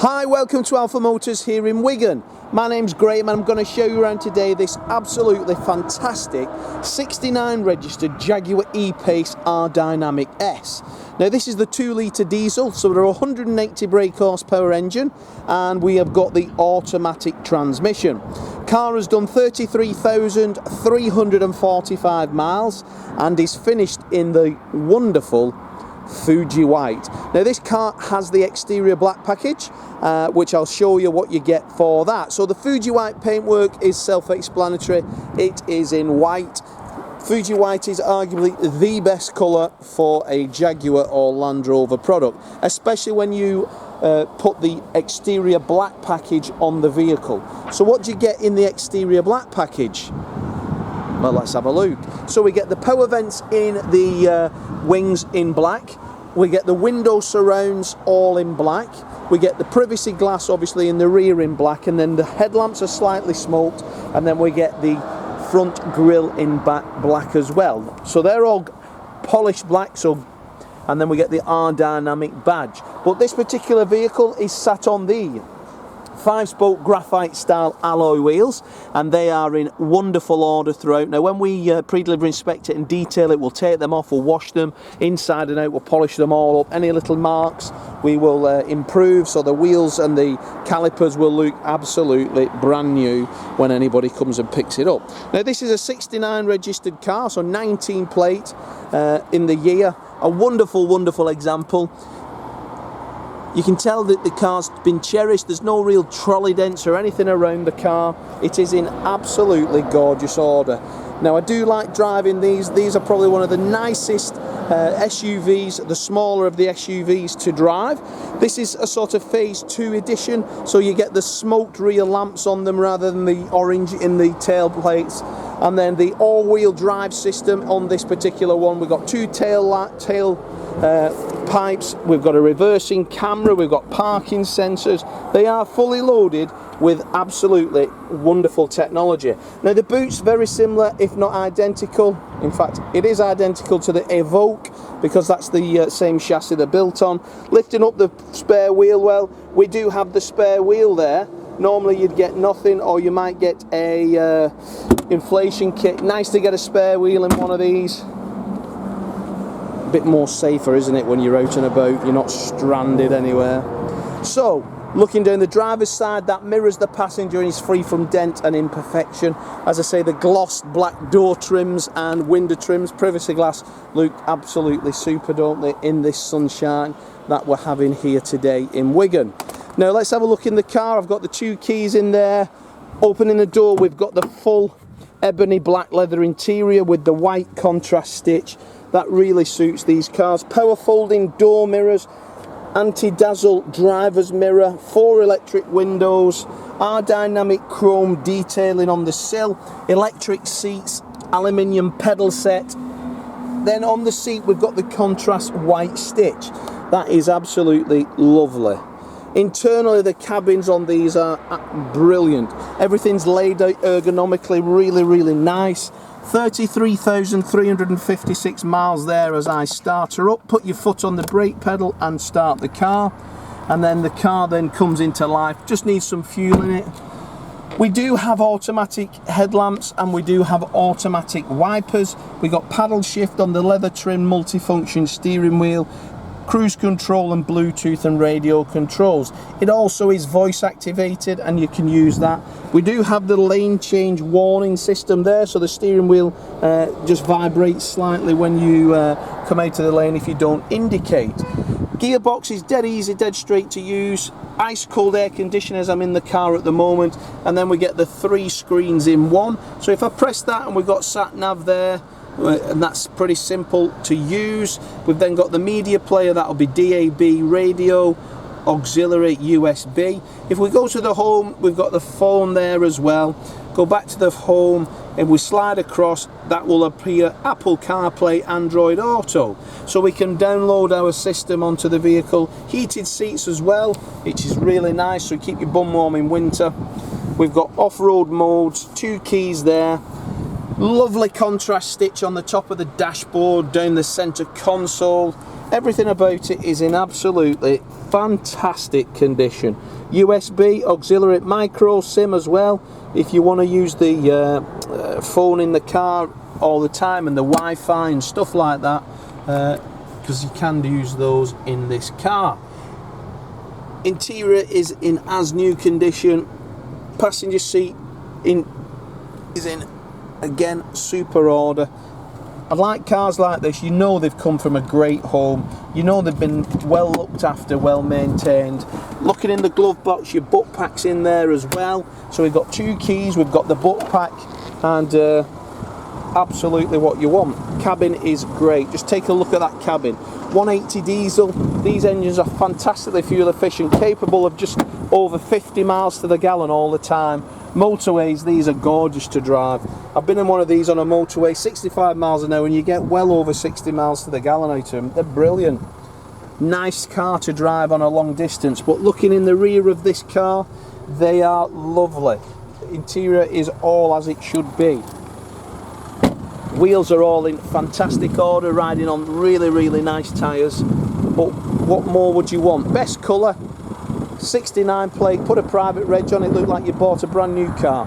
Hi, welcome to Alpha Motors here in Wigan. My name's Graham and I'm going to show you around today this absolutely fantastic 69 registered Jaguar E-Pace R Dynamic S. Now this is the 2-litre diesel, so we're a 180 brake horsepower engine and we have got the automatic transmission. Car has done 33,345 miles and is finished in the wonderful Fuji white. Now this car has the exterior black package, which I'll show you what you get for that. So the Fuji white paintwork is self-explanatory. It is in white. Fuji white is arguably the best colour for a Jaguar or Land Rover product, especially when you put the exterior black package on the vehicle. So what do you get in the exterior black package? Well, let's have a look. So we get the power vents in the wings in black. We get the window surrounds all in black. We get the privacy glass obviously in the rear in black, and then the headlamps are slightly smoked, and then we get the front grille in black as well. So they're all polished black, and then we get the R Dynamic badge. But this particular vehicle is sat on the 5-spoke graphite style alloy wheels, and they are in wonderful order throughout. Now when we pre-deliver inspect it and detail it, we'll take them off, we'll wash them inside and out, we'll polish them all up. Any little marks we will improve, so the wheels and the calipers will look absolutely brand new when anybody comes and picks it up. Now this is a 69 registered car, so 19 plate in the year. A wonderful example. You can tell that the car's been cherished. There's no real trolley dents or anything around the car. It is in absolutely gorgeous order. Now I do like driving these. These are probably one of the nicest SUVs, the smaller of the SUVs to drive. This is a sort of phase 2 edition, so you get the smoked rear lamps on them rather than the orange in the tail plates. And then the all-wheel drive system on this particular one. We've got two tail pipes, we've got a reversing camera, we've got parking sensors. They are fully loaded with absolutely wonderful technology. Now the boot's very similar, if not identical. In fact, it is identical to the Evoque, because that's the same chassis they're built on. Lifting up the spare wheel, well, we do have the spare wheel there. Normally you'd get nothing, or you might get a inflation kit. Nice to get a spare wheel in one of these. A bit more safer, isn't it, when you're out and about, you're not stranded anywhere. So looking down the driver's side, that mirrors the passenger and is free from dent and imperfection. As I say, the gloss black door trims and window trims, privacy glass, look absolutely super, don't they, in this sunshine that we're having here today in Wigan. Now let's have a look in the car. I've got the 2 keys in there. Opening the door, we've got the full ebony black leather interior with the white contrast stitch. That really suits these cars. Power folding door mirrors, anti-dazzle driver's mirror, 4 electric windows, R Dynamic chrome detailing on the sill, electric seats, aluminium pedal set. Then on the seat we've got the contrast white stitch. That is absolutely lovely. Internally, the cabins on these are brilliant. Everything's laid out ergonomically, really nice. 33,356 miles there as I start her up. Put your foot on the brake pedal and start the car. And then the car then comes into life. Just needs some fuel in it. We do have automatic headlamps and we do have automatic wipers. We got paddle shift on the leather trim multifunction steering wheel, cruise control and Bluetooth and radio controls. It also is voice activated and you can use that. We do have the lane change warning system there, so the steering wheel just vibrates slightly when you come out of the lane if you don't indicate. Gearbox is dead easy, dead straight to use. Ice cold air conditioners, I'm in the car at the moment, and then we get the 3 screens in one. So if I press that, and we've got SAT NAV there, and that's pretty simple to use. We've then got the media player, that'll be DAB radio, auxiliary USB. If we go to the home, we've got the phone there as well. Go back to the home, and we slide across, that will appear Apple CarPlay Android Auto. So we can download our system onto the vehicle. Heated seats as well, which is really nice, so keep your bum warm in winter. We've got off-road modes, 2 keys there. Lovely contrast stitch on the top of the dashboard, down the center console. Everything about it is in absolutely fantastic condition. USB, auxiliary micro SIM as well, if you want to use the phone in the car all the time, and the Wi-Fi and stuff like that, because you can use those in this car. Interior is in as new condition. Passenger seat is in, again, super order. I like cars like this, you know they've come from a great home, you know they've been well looked after, well maintained. Looking in the glove box, your book pack's in there as well. So we've got 2 keys, we've got the book pack, and absolutely what you want. Cabin is great, just take a look at that cabin. 180 diesel, these engines are fantastically fuel efficient, capable of just over 50 miles to the gallon all the time. Motorways, these are gorgeous to drive. I've been in one of these on a motorway, 65 miles an hour, and you get well over 60 miles to the gallon out of them. They're brilliant. Nice car to drive on a long distance, but looking in the rear of this car, they are lovely. The interior is all as it should be. Wheels are all in fantastic order, riding on really, really nice tyres. But what more would you want? Best colour, 69 plate, put a private reg on it, look like you bought a brand new car.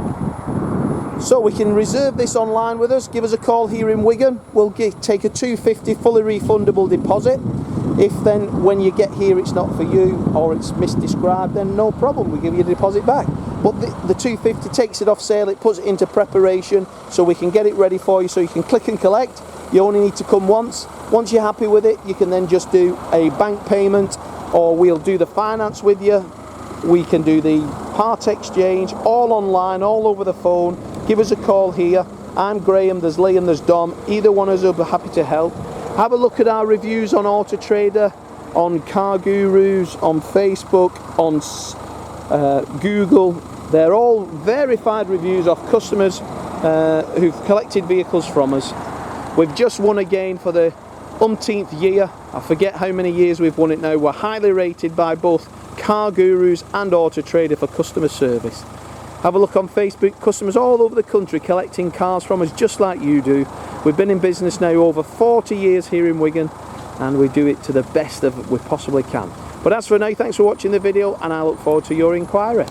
So we can reserve this online with us. Give us a call here in Wigan. We'll take a £250 fully refundable deposit. If then when you get here it's not for you or it's misdescribed, then no problem, we give you the deposit back. But the £250 takes it off sale, it puts it into preparation so we can get it ready for you, so you can click and collect. You only need to come once. Once you're happy with it, you can then just do a bank payment, or we'll do the finance with you. We can do the part exchange, all online, all over the phone. Give us a call here. I'm Graham, there's Lee and there's Dom. Either one of us will be happy to help. Have a look at our reviews on Auto Trader, on Car Gurus, on Facebook, on Google. They're all verified reviews of customers who've collected vehicles from us. We've just won again for the umpteenth year. I forget how many years we've won it now. We're highly rated by both Car Gurus and Auto Trader for customer service. Have a look on Facebook. Customers all over the country collecting cars from us just like you do. We've been in business now over 40 years here in Wigan, and we do it to the best of we possibly can. But as for now, thanks for watching the video, and I look forward to your inquiry.